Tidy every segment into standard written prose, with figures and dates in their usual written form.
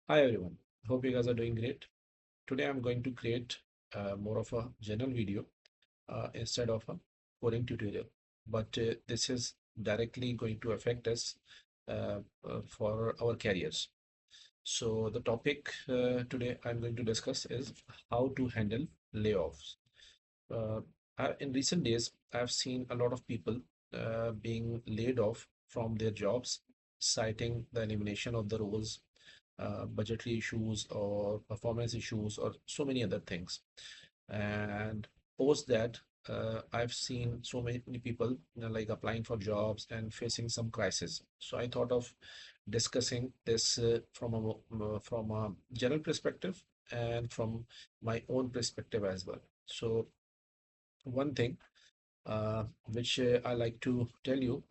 Hi everyone, hope you guys are doing great. Today I'm going to create more of a general video instead of a coding tutorial. But this is directly going to affect us for our careers. So the topic today I'm going to discuss is how to handle layoffs. Uh, in recent days, I've seen a lot of people being laid off from their jobs, citing the elimination of the roles, budgetary issues or performance issues or so many other things. And post that, I've seen so many people like applying for jobs and facing some crisis. So I thought of discussing this from a general perspective and from my own perspective as well. So one thing which I like to tell you,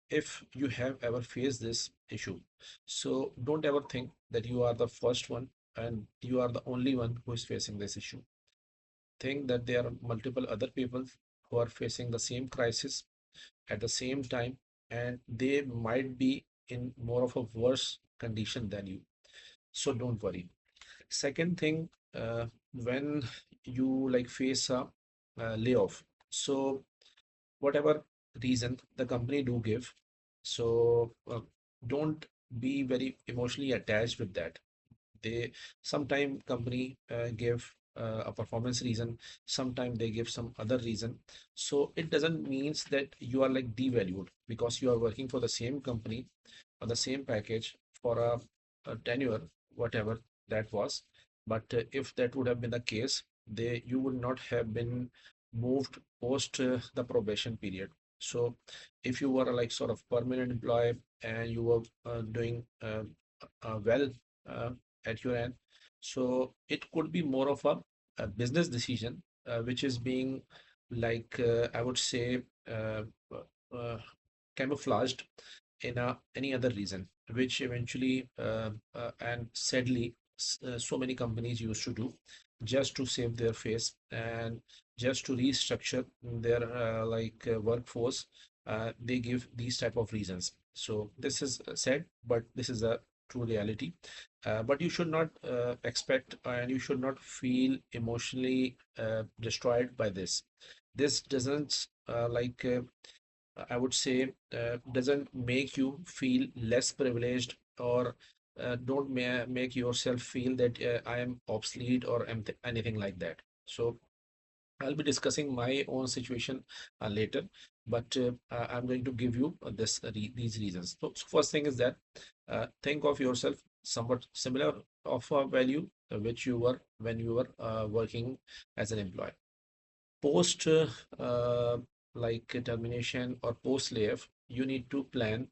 if you have ever faced this issue, so don't ever think that you are the first one and you are the only one who is facing this issue. Think that there are multiple other people who are facing the same crisis at the same time, and they might be in more of a worse condition than you. So don't worry. Second thing, when you like face a layoff, so whatever reason the company do give, so don't be very emotionally attached with that. They sometime company give a performance reason, sometime they give some other reason. So it doesn't means that you are like devalued because you are working for the same company or the same package for a tenure, whatever that was. But if that would have been the case, they you would not have been moved post the probation period. So if you were like sort of permanent employee and you were doing well uh, at your end, so it could be more of a business decision which is being I would say uh, camouflaged in any other reason, which eventually and sadly so many companies used to do just to save their face and just to restructure their workforce. They give these type of reasons. So this is sad, but this is a true reality. But you should not expect and you should not feel emotionally destroyed by this. This doesn't I would say doesn't make you feel less privileged or don't make yourself feel that I am obsolete or anything like that. So I'll be discussing my own situation later, but I'm going to give you these reasons. So first thing is that think of yourself somewhat similar of a value which you were when you were working as an employee. Post termination or post layoff, you need to plan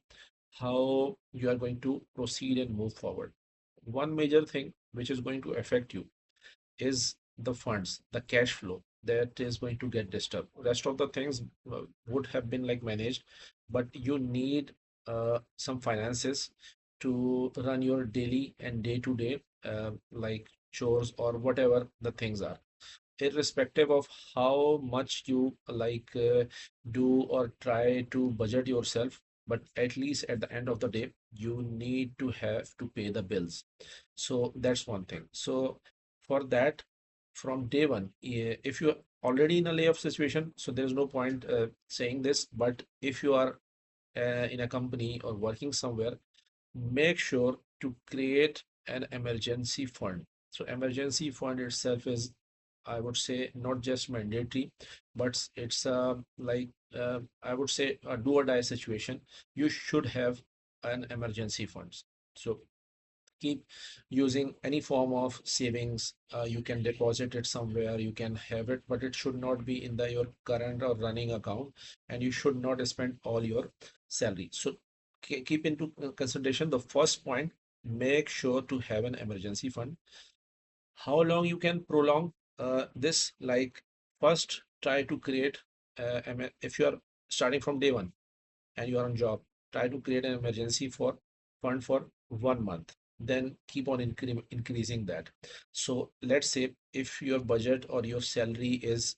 how you are going to proceed and move forward. One major thing which is going to affect you is the funds, the cash flow that is going to get disturbed. Rest of the things would have been like managed, but you need some finances to run your daily and day to day chores or whatever the things are, irrespective of how much you do or try to budget yourself. But at least at the end of the day you need to have to pay the bills. So that's one thing. So for that, from day one, if you're already in a layoff situation, so there's no point saying this, but if you are in a company or working somewhere, make sure to create an emergency fund. So emergency fund itself is, I would say, not just mandatory, but it's I would say a do or die situation. You should have an emergency funds. So keep using any form of savings. You can deposit it somewhere, you can have it, but it should not be in the your current or running account, and you should not spend all your salary. So keep into consideration the first point, make sure to have an emergency fund. How long you can prolong this, first try to create if you are starting from day one and you are on job, try to create an emergency for fund for 1 month, then keep on increasing that. So let's say if your budget or your salary is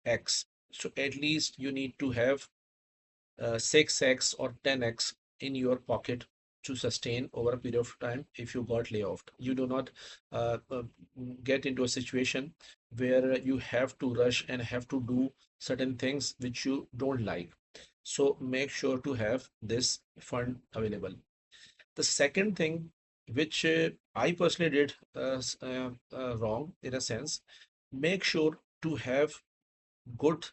x, so at least you need to have 6x or 10x in your pocket to sustain over a period of time if you got laid off. You do not uh, uh, get into a situation where you have to rush and have to do certain things which you don't like. So make sure to have this fund available. The second thing which I personally did wrong in a sense, make sure to have good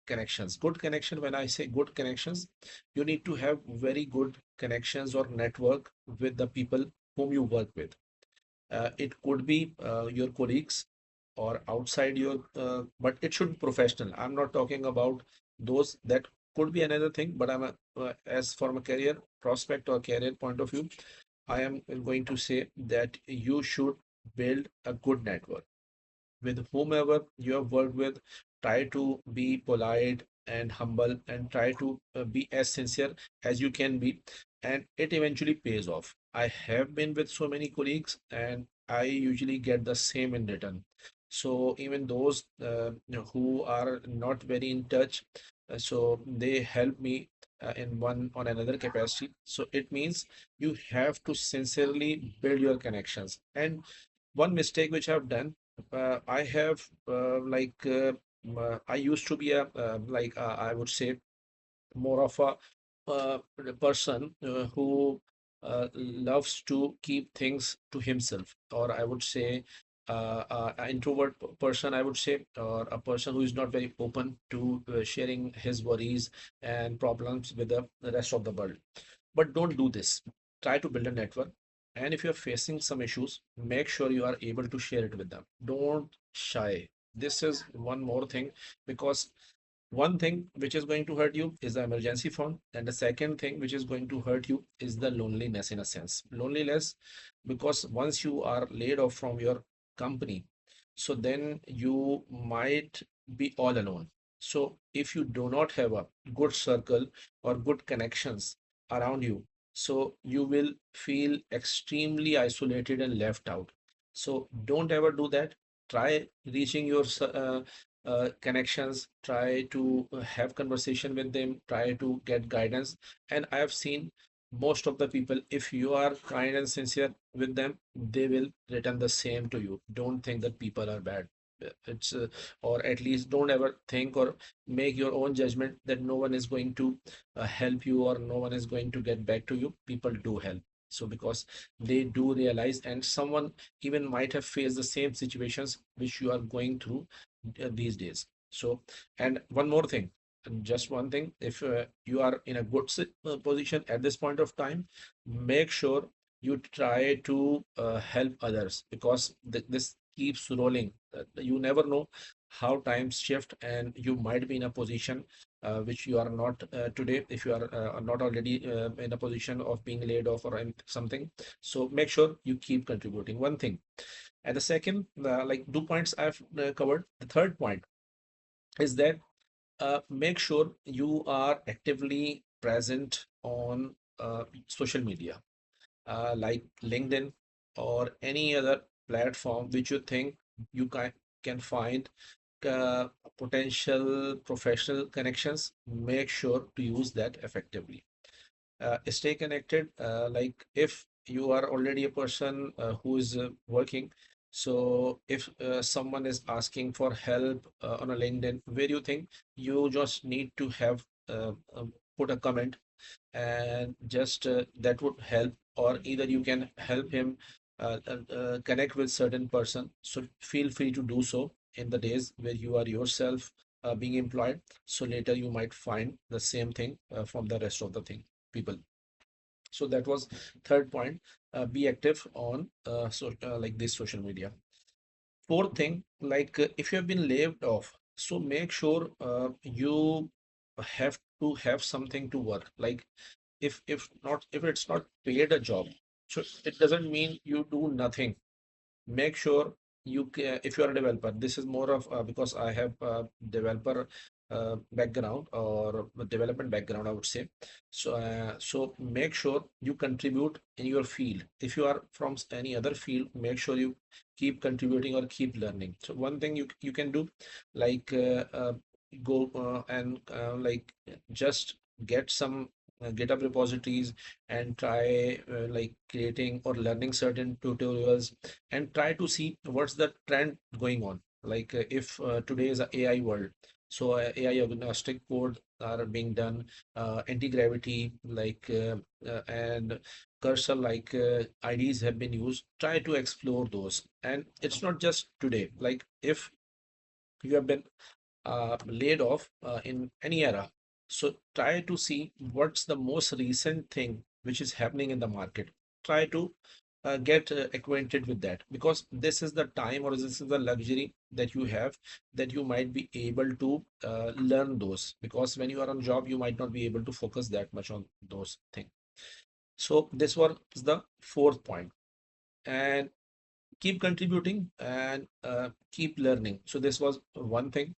connections. Good connection, when I say good connections, you need to have very good connections or network with the people whom you work with. It could be your colleagues or outside your, but it should be professional. I'm not talking about those that could be another thing, but as from a career prospect or career point of view, I am going to say that you should build a good network with whomever you have worked with. Try to be polite and humble and try to be as sincere as you can be, and it eventually pays off. I have been with so many colleagues and I usually get the same in return. So even those who are not very in touch, so they help me in one on another capacity. So it means you have to sincerely build your connections. And one mistake which I've done, I have I used to be a I would say more of a person who loves to keep things to himself, or I would say an introvert person, I would say, or a person who is not very open to sharing his worries and problems with the rest of the world. But don't do this. Try to build a network. And if you're facing some issues, make sure you are able to share it with them. Don't shy. This is one more thing, because one thing which is going to hurt you is the emergency fund, and the second thing which is going to hurt you is the loneliness. In a sense, loneliness, because once you are laid off from your company, so then you might be all alone. So if you do not have a good circle or good connections around you, so you will feel extremely isolated and left out. So don't ever do that. Try reaching your connections, try to have conversation with them, try to get guidance. And I have seen most of the people, if you are kind and sincere with them, they will return the same to you. Don't think that people are bad. It's or at least don't ever think or make your own judgment that no one is going to help you or no one is going to get back to you. People do help. So because they do realize, and someone even might have faced the same situations which you are going through these days. So, and one more thing, and just one thing, if you are in a good position at this point of time, make sure you try to help others, because this keeps rolling. You never know how times shift, and you might be in a position which you are not today, if you are not already in a position of being laid off or something. So make sure you keep contributing. One thing. And the second, like 2 points I've covered. The third point is that make sure you are actively present on social media, like LinkedIn or any other platform which you think you can find uh, potential professional connections. Make sure to use that effectively. Stay connected. Like if you are already a person who is working, so if someone is asking for help on a LinkedIn, where you think you just need to have put a comment, and just that would help, or either you can help him connect with certain person. So feel free to do so in the days where you are yourself being employed. So later you might find the same thing from the rest of the thing people. So that was third point. Be active on like this social media. Fourth thing, like if you have been laid off, so make sure you have to have something to work. Like if it's not paid a job, so it doesn't mean you do nothing. Make sure if you are a developer, this is more of because I have developer background or development background, I would say. So so make sure you contribute in your field. If you are from any other field, make sure you keep contributing or keep learning. So one thing you can do, like go and like just get some GitHub repositories and try like creating or learning certain tutorials and try to see what's the trend going on. Like if today is a AI world, so AI agnostic code are being done, anti-gravity and cursor IDs have been used. Try to explore those, and it's not just today. Like if you have been laid off in any era. So try to see what's the most recent thing which is happening in the market. Try to get acquainted with that, because this is the time, or this is the luxury that you have, that you might be able to learn those, because when you are on job you might not be able to focus that much on those things. So this was the fourth point. And keep contributing and keep learning. So this was one thing.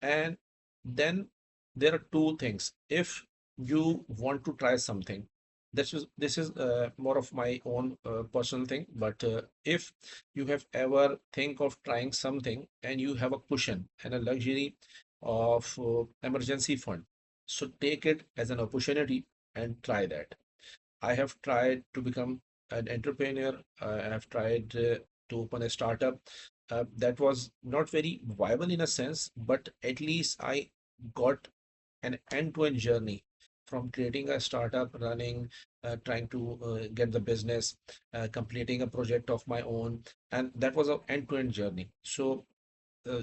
And then there are two things. If you want to try something, this is more of my own personal thing, but if you have ever think of trying something and you have a cushion and a luxury of emergency fund, so take it as an opportunity and try that. I have tried to become an entrepreneur. I have tried to open a startup. That was not very viable in a sense, but at least I got an end-to-end journey from creating a startup, running, trying to get the business, completing a project of my own, and that was an end-to-end journey. So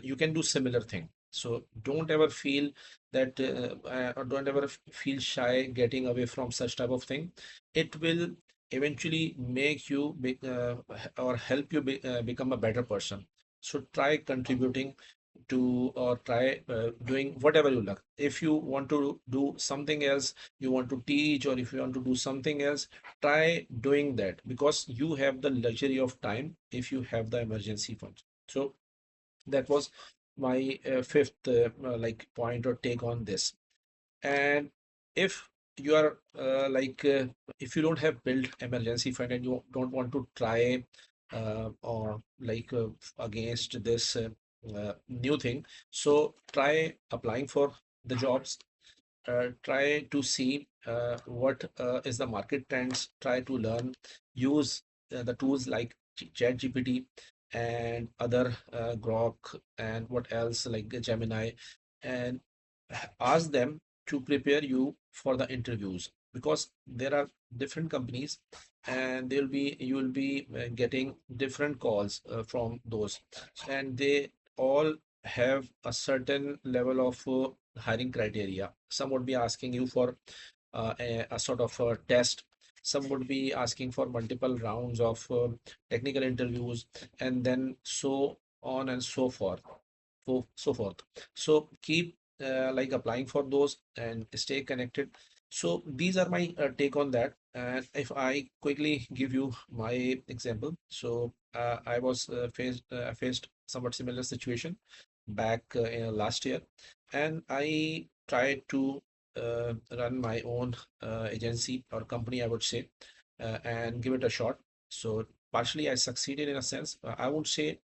you can do similar thing. So don't ever feel that or don't ever feel shy getting away from such type of thing. It will eventually make you or help you become a better person. So try contributing to, or try doing whatever you like. If you want to do something else, you want to teach, or if you want to do something else, try doing that, because you have the luxury of time if you have the emergency funds. So that was my fifth point or take on this. And if you are if you don't have built emergency fund and you don't want to try or against this new thing, so try applying for the jobs. Try to see what is the market trends. Try to learn, use the tools like chat gpt and other grok, and what else like Gemini, and ask them to prepare you for the interviews, because there are different companies and you will be getting different calls from those, and they all have a certain level of hiring criteria. Some would be asking you for a sort of a test. Some would be asking for multiple rounds of technical interviews, and then so on and so forth. So forth. So keep applying for those and stay connected. So these are my take on that. And if I quickly give you my example, so I faced somewhat similar situation back in last year, and I tried to run my own agency or company, I would say, and give it a shot. So partially I succeeded in a sense. I would say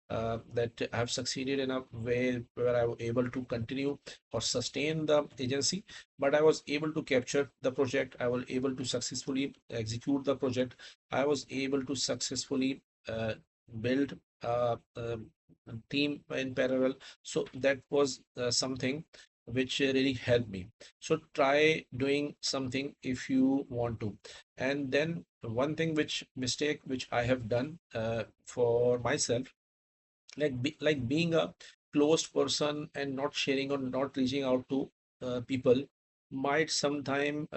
that I have succeeded in a way where I was able to continue or sustain the agency, but I was able to capture the project. I was able to successfully execute the project. I was able to successfully build a team in parallel. So that was something which really helped me. So try doing something if you want to. And then one thing which mistake which I have done for myself, like being a closed person and not sharing or not reaching out to people, might sometime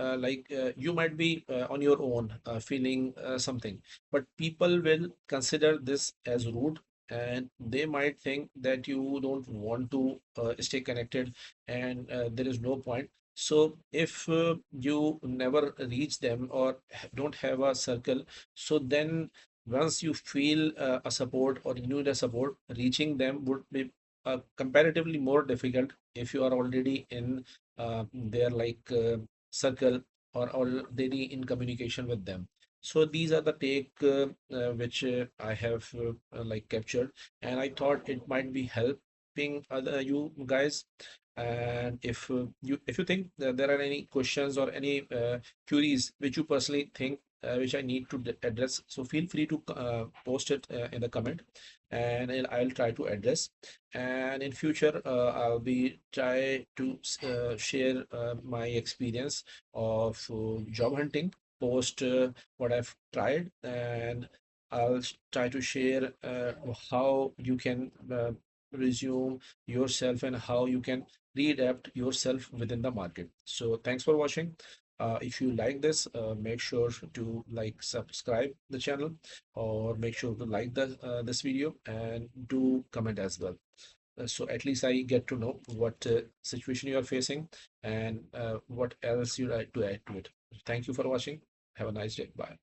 you might be on your own feeling something, but people will consider this as rude, and they might think that you don't want to stay connected, and there is no point. So if you never reach them or don't have a circle, so then once you feel a support or you need a support, reaching them would be comparatively more difficult if you are already in their circle or already in communication with them. So these are the take which I have captured, and I thought it might be helping other you guys. And if you think that there are any questions or any queries which you personally think which I need to address, so feel free to post it in the comment, and I'll try to address. And in future, I'll be try to share my experience of job hunting post what I've tried, and I'll try to share how you can resume yourself and how you can readapt yourself within the market. So thanks for watching. If you like this, make sure to like subscribe the channel, or make sure to like the this video and do comment as well. So at least I get to know what situation you are facing, and what else you like to add to it. Thank you for watching. Have a nice day. Bye.